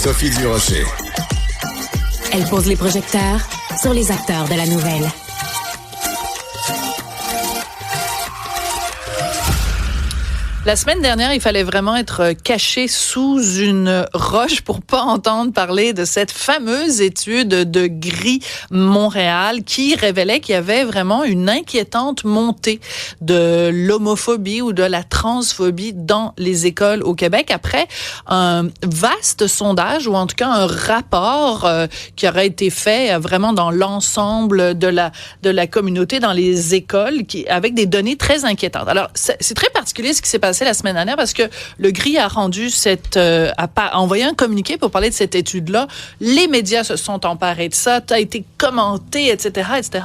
Sophie Durocher. Elle pose les projecteurs sur les acteurs de la nouvelle. La semaine dernière, il fallait vraiment être caché sous une roche pour pas entendre parler de cette fameuse étude de Gris Montréal qui révélait qu'il y avait vraiment une inquiétante montée de l'homophobie ou de la transphobie dans les écoles au Québec après un vaste sondage ou en tout cas un rapport qui aurait été fait vraiment dans l'ensemble de la communauté dans les écoles avec des données très inquiétantes. Alors, c'est très particulier ce qui s'est passé la semaine dernière parce que le Gris a rendu a envoyé un communiqué pour parler de cette étude-là. Les médias se sont emparés de ça, ça a été commenté, etc., etc.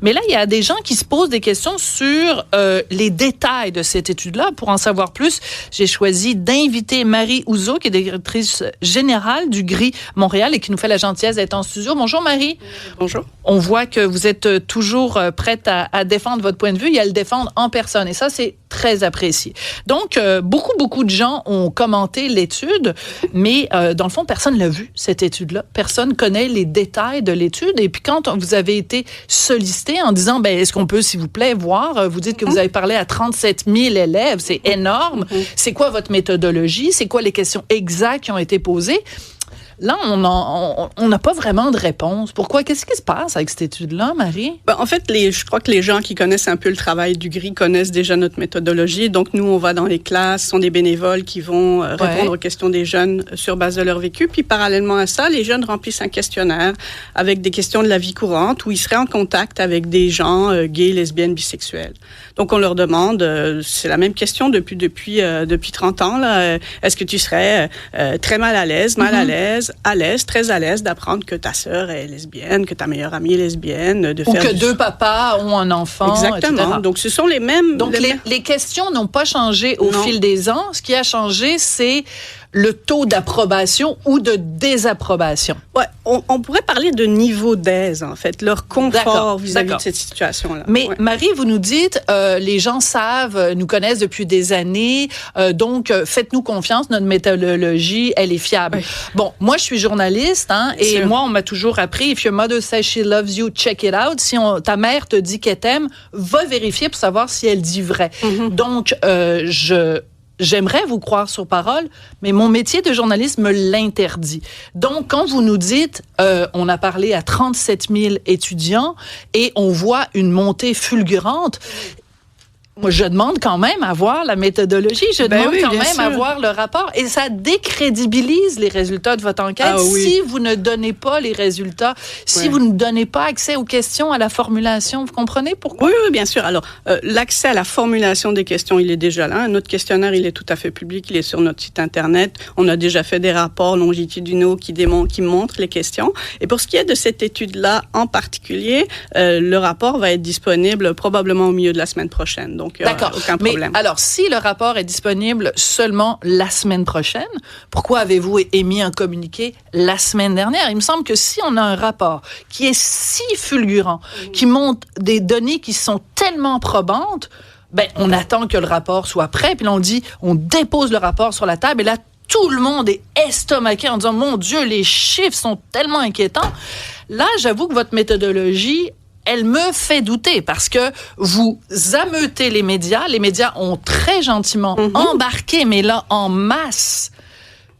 Mais là, il y a des gens qui se posent des questions sur les détails de cette étude-là. Pour en savoir plus, j'ai choisi d'inviter Marie Houzeau, qui est directrice générale du Gris Montréal et qui nous fait la gentillesse d'être en studio. Bonjour Marie. Bonjour. On voit que vous êtes toujours prête à défendre votre point de vue et à le défendre en personne. Et ça, c'est très apprécié. Donc, beaucoup de gens ont commenté l'étude, mais dans le fond, personne l'a vu, cette étude-là. Personne connaît les détails de l'étude. Et puis, quand vous avez été sollicité en disant, est-ce qu'on peut, s'il vous plaît, voir, vous dites que vous avez parlé à 37 000 élèves, c'est énorme. C'est quoi votre méthodologie? C'est quoi les questions exactes qui ont été posées? Là, on n'a pas vraiment de réponse. Pourquoi? Qu'est-ce qui se passe avec cette étude-là, Marie? En fait, je crois que les gens qui connaissent un peu le travail du Gris connaissent déjà notre méthodologie. Donc, nous, on va dans les classes, ce sont des bénévoles qui vont répondre aux questions des jeunes sur base de leur vécu. Puis, parallèlement à ça, les jeunes remplissent un questionnaire avec des questions de la vie courante où ils seraient en contact avec des gens gays, lesbiennes, bisexuels. Donc, on leur demande, c'est la même question depuis 30 ans, là, est-ce que tu serais très mal à l'aise, très à l'aise d'apprendre que ta sœur est lesbienne, que ta meilleure amie est lesbienne, ou que deux papas ont un enfant, exactement. Etc. Donc, ce sont les mêmes... Donc, les questions n'ont pas changé au fil des ans. Ce qui a changé, c'est le taux d'approbation ou de désapprobation. Ouais, on pourrait parler de niveau d'aise, en fait, leur confort vis-à-vis de cette situation-là. Mais Marie, vous nous dites, les gens nous connaissent depuis des années, donc faites-nous confiance, notre méthodologie, elle est fiable. Oui. Bon, moi, je suis journaliste, et moi, on m'a toujours appris, if your mother says she loves you, check it out. Si ta mère te dit qu'elle t'aime, va vérifier pour savoir si elle dit vrai. Donc, j'aimerais vous croire sur parole, mais mon métier de journaliste me l'interdit. Donc, quand vous nous dites, on a parlé à 37 000 étudiants et on voit une montée fulgurante, moi, je demande quand même à voir la méthodologie, je demande quand même à voir le rapport. Et ça décrédibilise les résultats de votre enquête si vous ne donnez pas les résultats, si vous ne donnez pas accès aux questions, à la formulation. Vous comprenez pourquoi? Oui, bien sûr. Alors, l'accès à la formulation des questions, il est déjà là. Notre questionnaire, il est tout à fait public. Il est sur notre site Internet. On a déjà fait des rapports longitudinaux qui montrent les questions. Et pour ce qui est de cette étude-là en particulier, le rapport va être disponible probablement au milieu de la semaine prochaine. Donc, d'accord. Aucun problème. Mais alors, si le rapport est disponible seulement la semaine prochaine, pourquoi avez-vous émis un communiqué la semaine dernière? Il me semble que si on a un rapport qui est si fulgurant, qui montre des données qui sont tellement probantes, on attend que le rapport soit prêt, puis là, on dépose le rapport sur la table, et là, tout le monde est estomaqué en disant, mon Dieu, les chiffres sont tellement inquiétants. Là, j'avoue que votre méthodologie, elle me fait douter parce que vous ameutez les médias. Les médias ont très gentiment embarqué, mais là, en masse,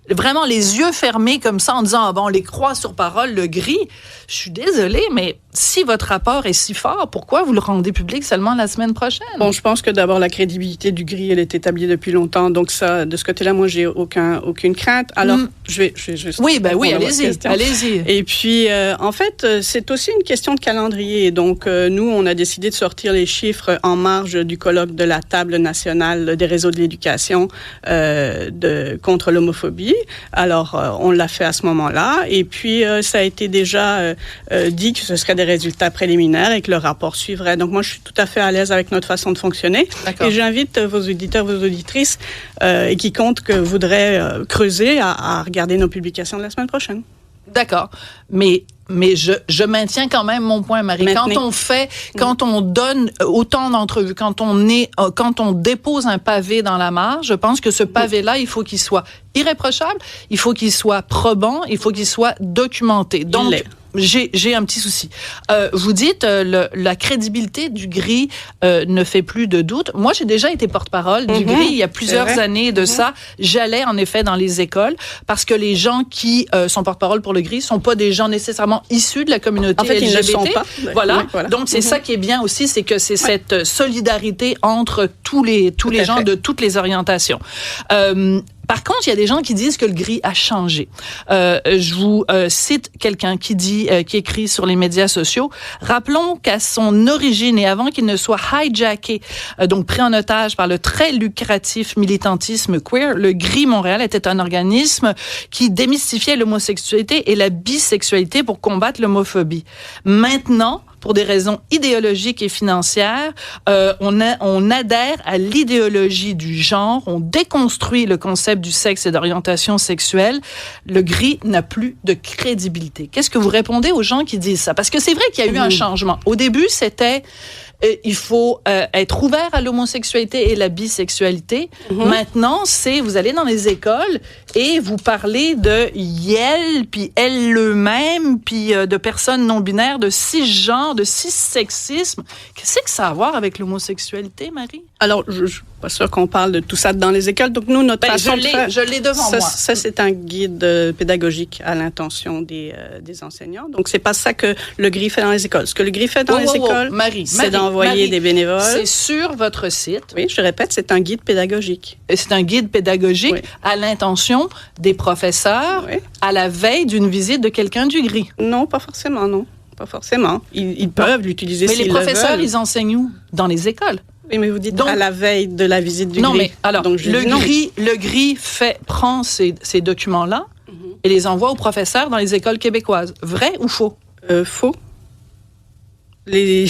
vraiment les yeux fermés comme ça en disant, on les croit sur parole, le Gris. Je suis désolée, mais si votre rapport est si fort, pourquoi vous le rendez public seulement la semaine prochaine? Bon, je pense que d'abord, la crédibilité du Gris, elle est établie depuis longtemps. Donc ça, de ce côté-là, moi, j'ai aucune crainte. Alors, je vais oui, allez-y. Et puis, en fait, c'est aussi une question de calendrier. Donc, nous, on a décidé de sortir les chiffres en marge du colloque de la table nationale des réseaux de l'éducation contre l'homophobie. Alors, on l'a fait à ce moment-là. Et puis, ça a été déjà dit que ce serait des résultats préliminaires et que le rapport suivrait. Donc, moi, je suis tout à fait à l'aise avec notre façon de fonctionner. D'accord. Et j'invite vos auditeurs, vos auditrices et quiconque voudraient creuser à regarder nos publications de la semaine prochaine. D'accord. Mais Mais je maintiens quand même mon point, Marie. Quand on donne autant d'entrevues, quand on dépose un pavé dans la mare, je pense que ce pavé-là, il faut qu'il soit irréprochable, il faut qu'il soit probant, il faut qu'il soit documenté. Donc, j'ai un petit souci. Vous dites la crédibilité du GRI ne fait plus de doute. Moi, j'ai déjà été porte-parole du GRI il y a plusieurs années de ça. J'allais en effet dans les écoles parce que les gens qui sont porte-parole pour le GRI sont pas des gens nécessairement issus de la communauté LGBT. Ils ne sont pas. Voilà. Donc c'est ça qui est bien aussi, c'est que c'est cette solidarité entre tous les gens de toutes les orientations. Par contre, il y a des gens qui disent que le GRI a changé. Je vous cite quelqu'un qui écrit sur les médias sociaux. Rappelons qu'à son origine et avant qu'il ne soit hijacké, donc pris en otage par le très lucratif militantisme queer, le GRI Montréal était un organisme qui démystifiait l'homosexualité et la bisexualité pour combattre l'homophobie. Maintenant, pour des raisons idéologiques et financières, on adhère à l'idéologie du genre, on déconstruit le concept du sexe et d'orientation sexuelle. Le GRI n'a plus de crédibilité. Qu'est-ce que vous répondez aux gens qui disent ça? Parce que c'est vrai qu'il y a eu un changement. Au début, c'était il faut être ouvert à l'homosexualité et la bisexualité. Maintenant, vous allez dans les écoles et vous parlez de yel, puis elle eux-mêmes, puis de personnes non-binaires, de cisgenres, de cissexisme. Qu'est-ce que ça a à voir avec l'homosexualité, Marie? Alors, je suis pas sûre qu'on parle de tout ça dans les écoles. Donc, nous, notre façon de faire... Je l'ai devant moi. Ça, c'est un guide pédagogique à l'intention des enseignants. Donc, c'est pas ça que le GRI fait dans les écoles. Ce que le GRI fait dans les écoles, c'est d'envoyer des bénévoles. C'est sur votre site. Oui, je répète, c'est un guide pédagogique. Et c'est un guide pédagogique à l'intention des professeurs à la veille d'une visite de quelqu'un du GRI. Non, pas forcément, non. Pas forcément. Ils peuvent l'utiliser s'ils le veulent. Mais les professeurs, ils enseignent où? Dans les écoles. Oui, mais vous dites donc, à la veille de la visite du GRI. Non, mais alors, donc, le GRI prend ces documents-là et les envoie aux professeurs dans les écoles québécoises. Vrai ou faux? Faux. Les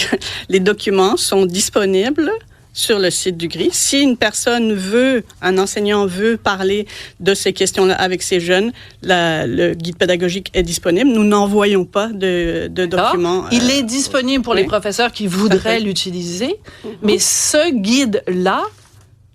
documents sont disponibles sur le site du GRI. Si un enseignant veut parler de ces questions-là avec ses jeunes, le guide pédagogique est disponible. Nous n'envoyons pas de documents. Il est disponible pour les professeurs qui voudraient l'utiliser, mais ce guide-là,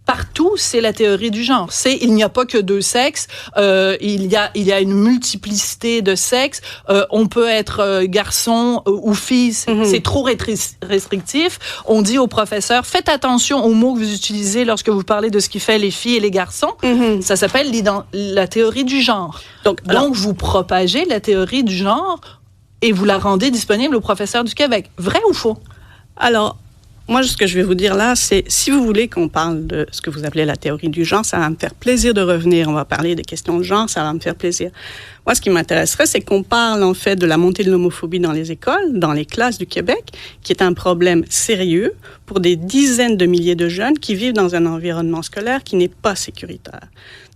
partout, c'est la théorie du genre. Il n'y a pas que deux sexes. Il y a une multiplicité de sexes. On peut être garçon ou fille. C'est trop restrictif. On dit aux professeurs, faites attention aux mots que vous utilisez lorsque vous parlez de ce qui fait les filles et les garçons. Ça s'appelle la théorie du genre. Donc, vous propagez la théorie du genre et vous la rendez disponible aux professeurs du Québec. Vrai ou faux? Alors, moi, ce que je vais vous dire là, c'est si vous voulez qu'on parle de ce que vous appelez la théorie du genre, ça va me faire plaisir de revenir. On va parler des questions de genre, ça va me faire plaisir. Moi, ce qui m'intéresserait, c'est qu'on parle en fait de la montée de l'homophobie dans les écoles, dans les classes du Québec, qui est un problème sérieux pour des dizaines de milliers de jeunes qui vivent dans un environnement scolaire qui n'est pas sécuritaire.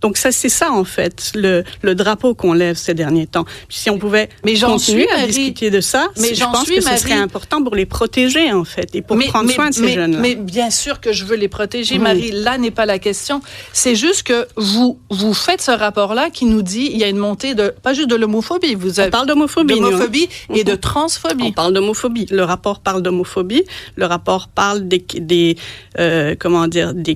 Donc c'est ça en fait le drapeau qu'on lève ces derniers temps. Puis si on pouvait continuer à discuter de ça, je pense que ce serait important pour les protéger en fait et pour prendre soin de ces jeunes-là. Mais bien sûr que je veux les protéger, Marie. Là n'est pas la question. C'est juste que vous faites ce rapport-là qui nous dit il y a une montée pas juste de l'homophobie. On parle d'homophobie, et de transphobie. On parle d'homophobie. Le rapport parle d'homophobie. Le rapport parle des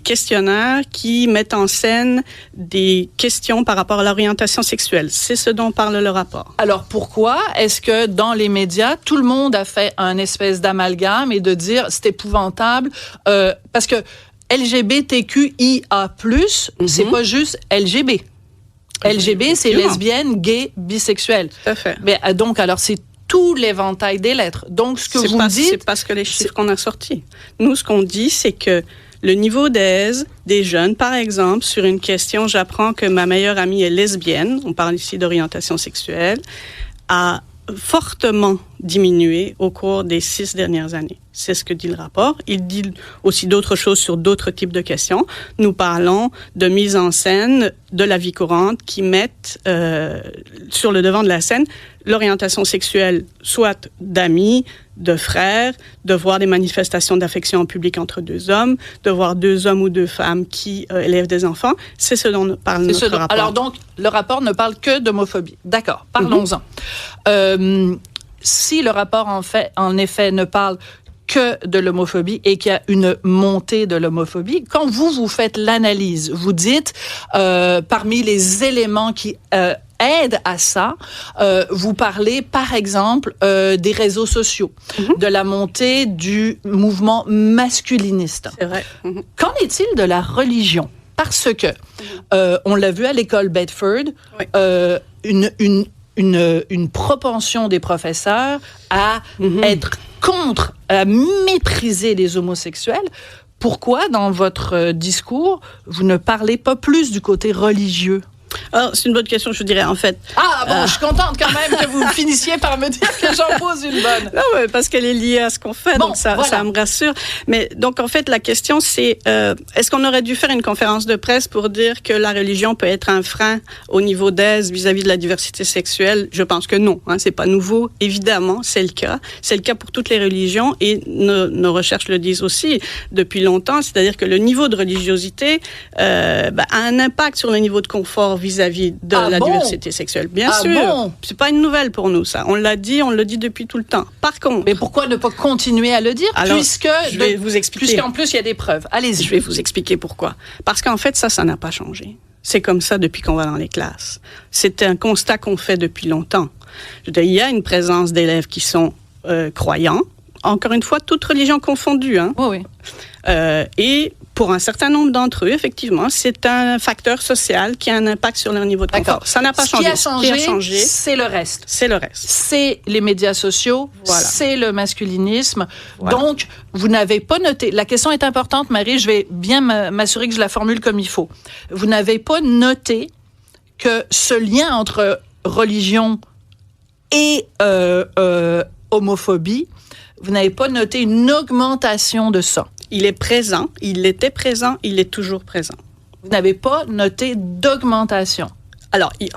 questionnaires qui mettent en scène des questions par rapport à l'orientation sexuelle. C'est ce dont parle le rapport. Alors, pourquoi est-ce que dans les médias, tout le monde a fait un espèce d'amalgame et de dire c'est épouvantable parce que LGBTQIA+, c'est pas juste LGB. LGB, c'est lesbienne, gay, bisexuel. Tout à fait. Mais donc, alors, c'est tout l'éventail des lettres. Donc, ce que vous me dites... C'est parce que les chiffres qu'on a sortis. Nous, ce qu'on dit, c'est que le niveau d'aise des jeunes, par exemple, sur une question, j'apprends que ma meilleure amie est lesbienne, on parle ici d'orientation sexuelle, a fortement diminué au cours des 6 dernières années. C'est ce que dit le rapport. Il dit aussi d'autres choses sur d'autres types de questions. Nous parlons de mise en scène de la vie courante qui mettent sur le devant de la scène l'orientation sexuelle, soit d'amis, de frères, de voir des manifestations d'affection en public entre deux hommes, de voir deux hommes ou deux femmes qui élèvent des enfants. C'est ce dont parle notre rapport. Alors donc, le rapport ne parle que d'homophobie. D'accord, parlons-en. si le rapport en effet ne parle que de l'homophobie et qu'il y a une montée de l'homophobie, quand vous faites l'analyse, vous dites parmi les éléments qui aide à ça. Vous parlez, par exemple, des réseaux sociaux, de la montée du mouvement masculiniste. C'est vrai. Qu'en est-il de la religion? Parce que, on l'a vu à l'école Bedford, une propension des professeurs à être contre, à mépriser les homosexuels. Pourquoi, dans votre discours, vous ne parlez pas plus du côté religieux? Alors, c'est une bonne question, je dirais, en fait. Ah, bon, je suis contente quand même que vous finissiez par me dire que j'en pose une bonne. Non, ouais, parce qu'elle est liée à ce qu'on fait, bon, donc ça me rassure. Mais donc, en fait, la question, c'est est-ce qu'on aurait dû faire une conférence de presse pour dire que la religion peut être un frein au niveau d'aise vis-à-vis de la diversité sexuelle? Je pense que non, c'est pas nouveau. Évidemment, c'est le cas. C'est le cas pour toutes les religions et nos recherches le disent aussi depuis longtemps. C'est-à-dire que le niveau de religiosité a un impact sur le niveau de confort vis-à-vis de la diversité sexuelle. Bien sûr. Bon. C'est pas une nouvelle pour nous, ça. On l'a dit, on le dit depuis tout le temps. Par contre... Mais pourquoi ne pas continuer à le dire? Alors, je vais vous expliquer. Puisqu'en plus, il y a des preuves. Allez-y. Je vais vous expliquer pourquoi. Parce qu'en fait, ça n'a pas changé. C'est comme ça depuis qu'on va dans les classes. C'est un constat qu'on fait depuis longtemps. Je veux dire, il y a une présence d'élèves qui sont croyants. Encore une fois, toute religion confondue. Oui. Et pour un certain nombre d'entre eux, effectivement, c'est un facteur social qui a un impact sur leur niveau de confort. Ça n'a pas changé. Ce qui a changé, c'est le reste. C'est le reste. C'est les médias sociaux, c'est le masculinisme. Voilà. Donc, vous n'avez pas noté... La question est importante, Marie, je vais bien m'assurer que je la formule comme il faut. Vous n'avez pas noté que ce lien entre religion et homophobie, vous n'avez pas noté une augmentation de ça. Il est présent, il était présent, il est toujours présent. Vous n'avez pas noté d'augmentation. Alors, il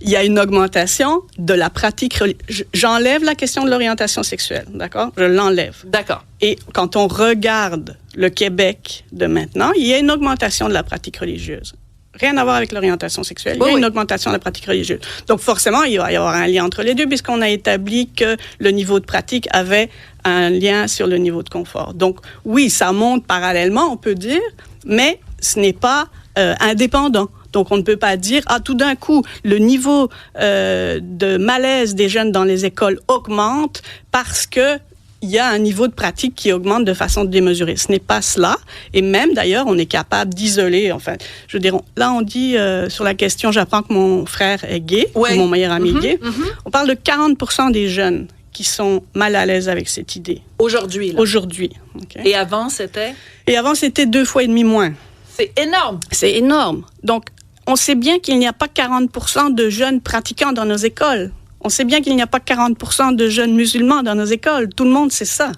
y a une augmentation de la pratique religieuse. J'enlève la question de l'orientation sexuelle, d'accord? Je l'enlève. D'accord. Et quand on regarde le Québec de maintenant, il y a une augmentation de la pratique religieuse. Rien à voir avec l'orientation sexuelle. Il y a une augmentation de la pratique religieuse. Donc, forcément, il va y avoir un lien entre les deux puisqu'on a établi que le niveau de pratique avait un lien sur le niveau de confort. Donc, oui, ça monte parallèlement, on peut dire, mais ce n'est pas indépendant. Donc, on ne peut pas dire, tout d'un coup, le niveau de malaise des jeunes dans les écoles augmente parce que il y a un niveau de pratique qui augmente de façon démesurée. Ce n'est pas cela. Et même, d'ailleurs, on est capable d'isoler, enfin, je veux dire, là, on dit, sur la question, j'apprends que mon frère est gay, ou mon meilleur ami est gay. On parle de 40% des jeunes qui sont mal à l'aise avec cette idée. Aujourd'hui, là. Aujourd'hui. Okay. Et avant, c'était? Et avant, c'était 2 fois et demi moins. C'est énorme. C'est énorme. Donc, on sait bien qu'il n'y a pas 40% de jeunes pratiquants dans nos écoles. On sait bien qu'il n'y a pas 40% de jeunes musulmans dans nos écoles. Tout le monde sait ça.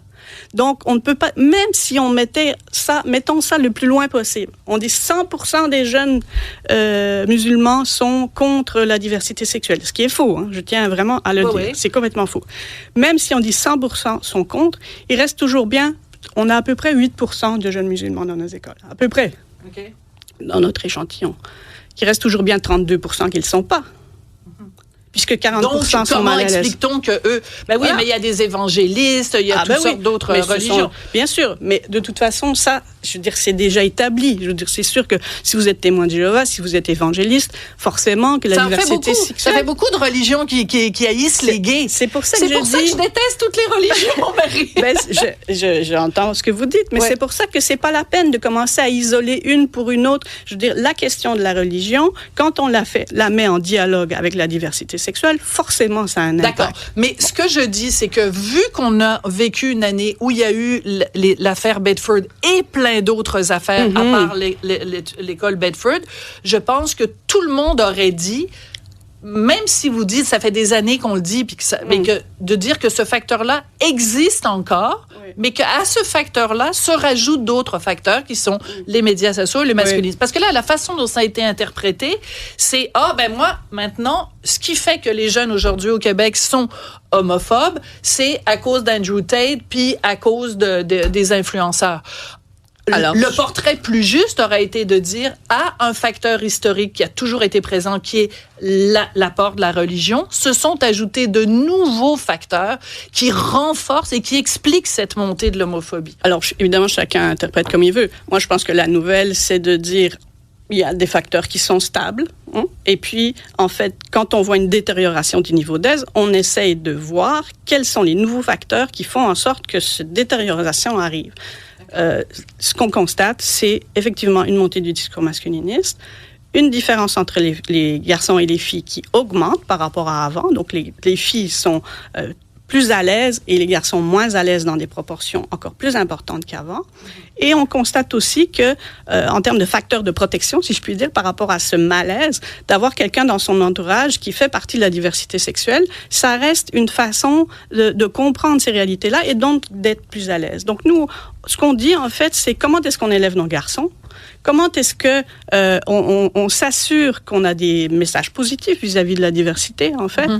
Donc, on ne peut pas, même si on mettait ça, mettons ça le plus loin possible. On dit 100% des jeunes musulmans sont contre la diversité sexuelle. Ce qui est faux, je tiens vraiment à le dire. Oui. C'est complètement faux. Même si on dit 100% sont contre, il reste toujours bien, on a à peu près 8% de jeunes musulmans dans nos écoles. À peu près. Okay. Dans notre échantillon. Il reste toujours bien 32% qui ne le sont pas. Puisque 40% donc, sont mal à l'aise. Comment explique-t-on que eux... Ben oui, mais il y a des évangélistes, il y a toutes sortes d'autres religions. Bien sûr, mais de toute façon, ça, je veux dire, c'est déjà établi. Je veux dire, c'est sûr que si vous êtes témoin de Jéhovah, si vous êtes évangéliste, forforcément que la diversité sexuelle... Ça fait beaucoup de religions qui haïssent les gays. C'est pour ça que ça que je déteste toutes les religions, Marie. J'entends ce que vous dites, mais c'est pour ça que c'est pas la peine de commencer à isoler une pour une autre. Je veux dire, la question de la religion, quand on la met en dialogue avec la diversité sexuelle, forcément, ça a un impact. D'accord. Mais ce que je dis, c'est que vu qu'on a vécu une année où il y a eu l'affaire Bedford et plein d'autres affaires à part l'école Bedford, je pense que tout le monde aurait dit, même si vous dites, ça fait des années qu'on le dit, puis mais que de dire que ce facteur-là existe encore, mais qu'à ce facteur-là se rajoutent d'autres facteurs qui sont les médias sociaux et le masculisme. Parce que là, la façon dont ça a été interprété, c'est, moi, maintenant, ce qui fait que les jeunes aujourd'hui au Québec sont homophobes, c'est à cause d'Andrew Tate puis à cause des influenceurs. le portrait plus juste aurait été de dire un facteur historique qui a toujours été présent, qui est l'apport de la religion, se sont ajoutés de nouveaux facteurs qui renforcent et qui expliquent cette montée de l'homophobie. Alors, évidemment, chacun interprète comme il veut. Moi, je pense que la nouvelle, c'est de dire il y a des facteurs qui sont stables. Et puis, en fait, quand on voit une détérioration du niveau d'aise, on essaye de voir quels sont les nouveaux facteurs qui font en sorte que cette détérioration arrive. Ce qu'on constate, c'est effectivement une montée du discours masculiniste, une différence entre les garçons et les filles qui augmente par rapport à avant. Donc, les filles sont plus à l'aise et les garçons moins à l'aise dans des proportions encore plus importantes qu'avant. Et on constate aussi que, en termes de facteurs de protection, si je puis dire, par rapport à ce malaise, d'avoir quelqu'un dans son entourage qui fait partie de la diversité sexuelle, ça reste une façon de comprendre ces réalités-là et donc d'être plus à l'aise. Donc nous, ce qu'on dit en fait, c'est comment est-ce qu'on élève nos garçons? Comment est-ce que on s'assure qu'on a des messages positifs vis-à-vis de la diversité, en fait,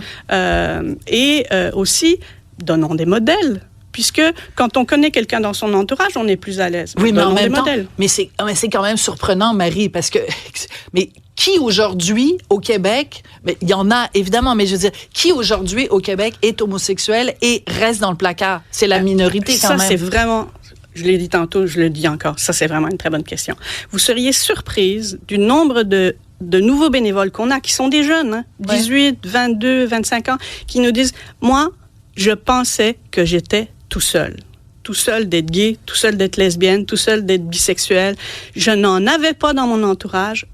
et aussi donnons des modèles. Puisque quand on connaît quelqu'un dans son entourage, on est plus à l'aise. Oui, mais en même temps, mais c'est quand même surprenant, Marie, parce que qui aujourd'hui au Québec, mais il y en a évidemment, mais je veux dire, qui aujourd'hui au Québec est homosexuel et reste dans le placard? C'est la minorité quand même. Ça, c'est vraiment... Je l'ai dit tantôt, je le dis encore. Ça, c'est vraiment une très bonne question. Vous seriez surprise du nombre de nouveaux bénévoles qu'on a, qui sont des jeunes, 18, 22, 25 ans, qui nous disent, moi, je pensais que j'étais tout seul d'être gay, tout seul d'être lesbienne, tout seul d'être bisexuel. Je n'en avais pas dans mon entourage,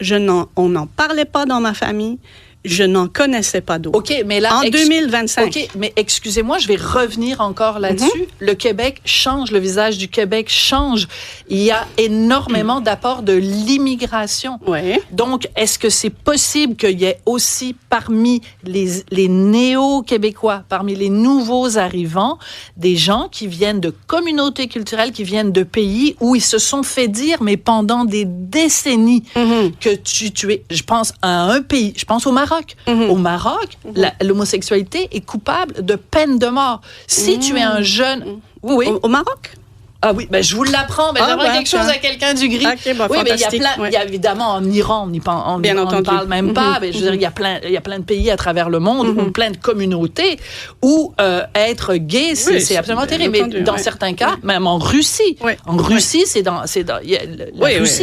on n'en parlait pas dans ma famille. Je n'en connaissais pas d'autres. OK, mais là... En 2025. OK, mais excusez-moi, je vais revenir encore là-dessus. Le Québec change, le visage du Québec change. Il y a énormément d'apports de l'immigration. Oui. Donc, est-ce que c'est possible qu'il y ait aussi parmi les néo-québécois, parmi les nouveaux arrivants, des gens qui viennent de communautés culturelles, qui viennent de pays où ils se sont fait dire, mais pendant des décennies, que tu es... Je pense à un pays, je pense au Maroc. Au Maroc, l'homosexualité est coupable de peine de mort. Si tu es un jeune... Oui. Au Maroc? Ah oui, ben je vous l'apprends. Ben j'aimerais quelque chose à quelqu'un du gris. Okay, oui, mais il y a évidemment en Iran, on ne parle même pas. Mais je veux dire, il y a plein de pays à travers le monde, ou plein de communautés où être gay, c'est absolument terrible. Mais dans certains cas, même en Russie, la Russie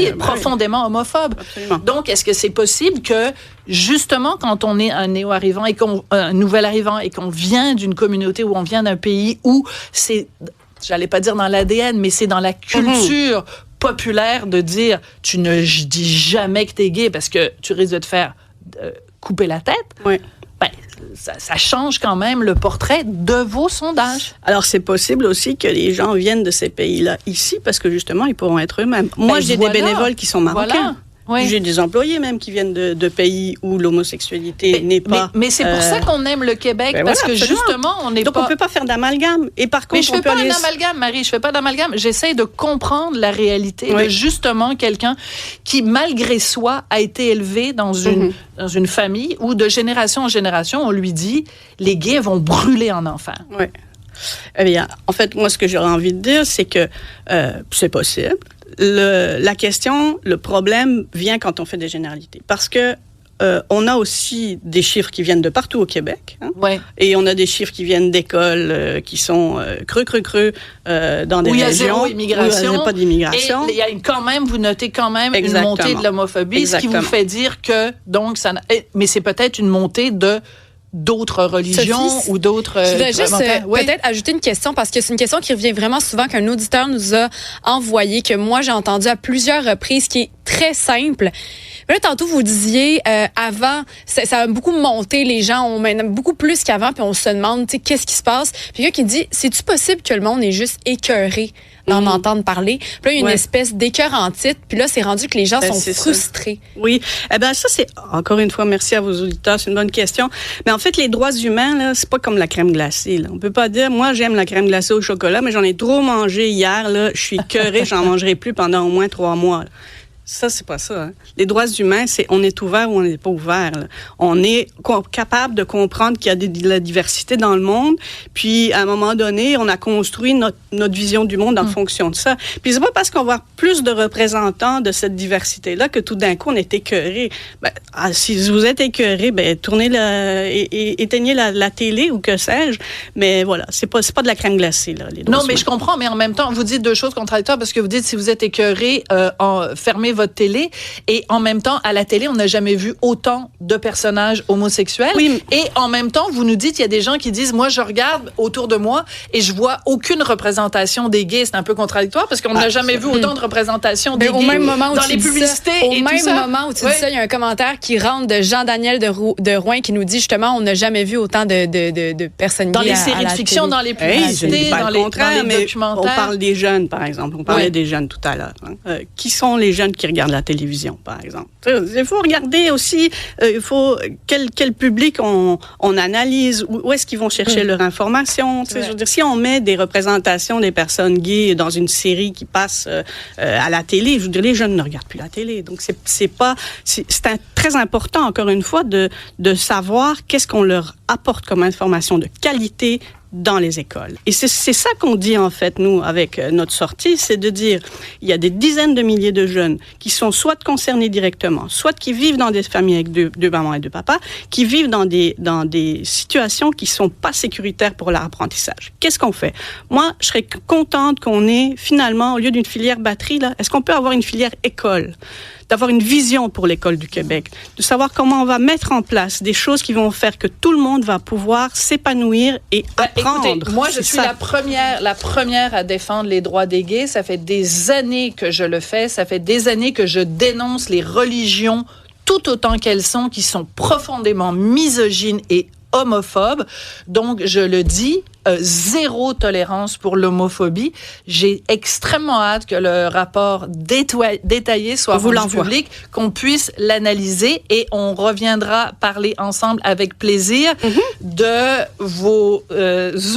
est profondément homophobe. Absolument. Donc, est-ce que c'est possible que justement, quand on est un néo-arrivant et un nouvel arrivant et qu'on vient d'une communauté ou on vient d'un pays où c'est, j'allais pas dire dans l'ADN, mais c'est dans la culture populaire de dire tu ne dis jamais que t'es gay parce que tu risques de te faire couper la tête. Oui. Ben, ça change quand même le portrait de vos sondages. Alors, c'est possible aussi que les gens viennent de ces pays-là ici parce que justement, ils pourront être eux-mêmes. Moi, j'ai des bénévoles qui sont marocains. Voilà. Oui. J'ai des employés même qui viennent de pays où l'homosexualité n'est pas... Mais c'est pour ça qu'on aime le Québec, parce que justement, on n'est pas... Donc, on ne peut pas faire d'amalgame. Et par contre, mais je ne fais pas d'amalgame, Marie, je fais pas d'amalgame. J'essaie de comprendre la réalité de justement quelqu'un qui, malgré soi, a été élevé dans une famille où, de génération en génération, on lui dit « les gays vont brûler en enfer ». Oui. Eh bien, en fait, moi, ce que j'aurais envie de dire, c'est que c'est possible. La question, le problème vient quand on fait des généralités. Parce que on a aussi des chiffres qui viennent de partout au Québec. Et on a des chiffres qui viennent d'écoles qui sont creux dans des régions où il y a zéro immigration. Où il n'y a pas d'immigration. Et il y a quand même, vous notez quand même une montée de l'homophobie, ce qui vous fait dire que, donc, mais c'est peut-être une montée d'autres religions Sophie, ou d'autres... Je voulais juste peut-être ajouter une question, parce que c'est une question qui revient vraiment souvent, qu'un auditeur nous a envoyé, que moi j'ai entendu à plusieurs reprises, qui est très simple. Mais là, tantôt, vous disiez, avant, ça a beaucoup monté, les gens ont maintenant beaucoup plus qu'avant, puis on se demande, tu sais, qu'est-ce qui se passe? Puis quelqu'un qui dit, c'est-tu possible que le monde est juste écœuré d'en entendre parler? Puis là, il y a une espèce d'écœur en titre, puis là, c'est rendu que les gens sont frustrés. Ça. Oui. Eh bien, ça, c'est, encore une fois, merci à vos auditeurs, c'est une bonne question. Mais en fait, les droits humains, là, c'est pas comme la crème glacée, là. On peut pas dire, moi, j'aime la crème glacée au chocolat, mais j'en ai trop mangé hier, là, je suis écœurée, j'en mangerai plus pendant au moins 3 mois, là. Ça, c'est pas ça. Hein. Les droits humains, c'est on est ouvert ou on n'est pas ouvert. Là. On est capable de comprendre qu'il y a de la diversité dans le monde. Puis, à un moment donné, on a construit notre vision du monde en fonction de ça. Puis, c'est pas parce qu'on va avoir plus de représentants de cette diversité-là que tout d'un coup, on est écœuré. Si vous êtes écœuré, tournez éteignez la télé ou que sais-je. Mais voilà, c'est pas de la crème glacée, là. Les non, mais je comprends. Mais en même temps, vous dites deux choses contradictoires parce que vous dites si vous êtes écœuré, fermez votre télé, et en même temps, à la télé, on n'a jamais vu autant de personnages homosexuels. Oui. Et en même temps, vous nous dites, il y a des gens qui disent, moi, je regarde autour de moi et je vois aucune représentation des gays. C'est un peu contradictoire parce qu'on n'a jamais vu autant de représentation des gays au même moment où dans les publicités ça, et au tout même ça. moment où tu dis ça, il y a un commentaire qui rentre de Jean-Daniel de Rouen qui nous dit justement, on n'a jamais vu autant de personnes dans gays les séries de fiction, dans les publicités, dans les documentaires. On parle des jeunes, par exemple. On parlait des jeunes tout à l'heure. Hein. Qui sont les jeunes qui regardent la télévision, par exemple? Il faut regarder aussi, quel public on analyse, où est-ce qu'ils vont chercher leur information. Je veux dire, si on met des représentations des personnes gays dans une série qui passe à la télé, je veux dire, les jeunes ne regardent plus la télé. Donc, c'est très important, encore une fois, de savoir qu'est-ce qu'on leur apporte comme information de qualité dans les écoles. Et c'est ça qu'on dit, en fait, nous, avec notre sortie, c'est de dire, il y a des dizaines de milliers de jeunes qui sont soit concernés directement, soit qui vivent dans des familles avec deux mamans et deux papas, qui vivent dans des situations qui sont pas sécuritaires pour leur apprentissage. Qu'est-ce qu'on fait? Moi, je serais contente qu'on ait, finalement, au lieu d'une filière batterie, là, est-ce qu'on peut avoir une filière école? D'avoir une vision pour l'école du Québec, de savoir comment on va mettre en place des choses qui vont faire que tout le monde va pouvoir s'épanouir et apprendre. Écoutez, moi, je suis la première à défendre les droits des gays. Ça fait des années que je le fais. Ça fait des années que je dénonce les religions tout autant qu'elles sont, qui sont profondément misogynes et homophobes. Donc, je le dis, zéro tolérance pour l'homophobie. J'ai extrêmement hâte que le rapport détaillé soit rendu public, qu'on puisse l'analyser, et on reviendra parler ensemble avec plaisir de vos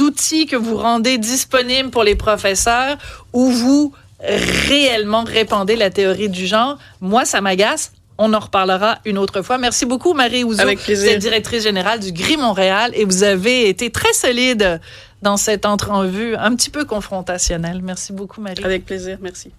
outils que vous rendez disponibles pour les professeurs, où vous réellement répandez la théorie du genre. Moi, ça m'agace. On en reparlera une autre fois. Merci beaucoup, Marie Houzeau. Avec plaisir. Vous êtes directrice générale du GRI Montréal et vous avez été très solide dans cette entrevue un petit peu confrontationnelle. Merci beaucoup, Marie. Avec plaisir, merci.